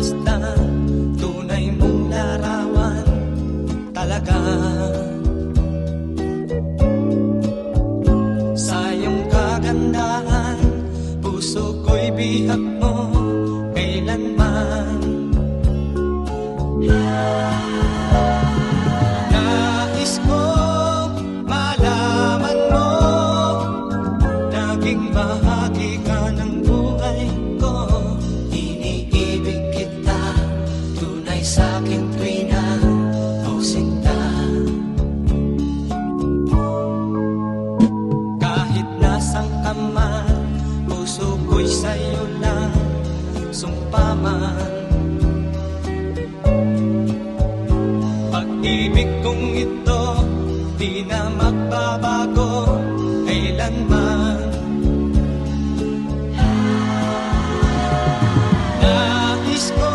pagmamasdan, tunay mong larawan talaga. Sa iyong kagandahan, puso ko'y bihag mo kailanman. Nais kong malaman mo, naging bahagi ka ng buhay ko. Iniibig kita, tunay sa'king tuwi na o sinta. Kahit nasang ka man, puso ko'y sa'yo lang sumpaman. Pag-ibig kong ito, di na magbabago kailanman. Nais ko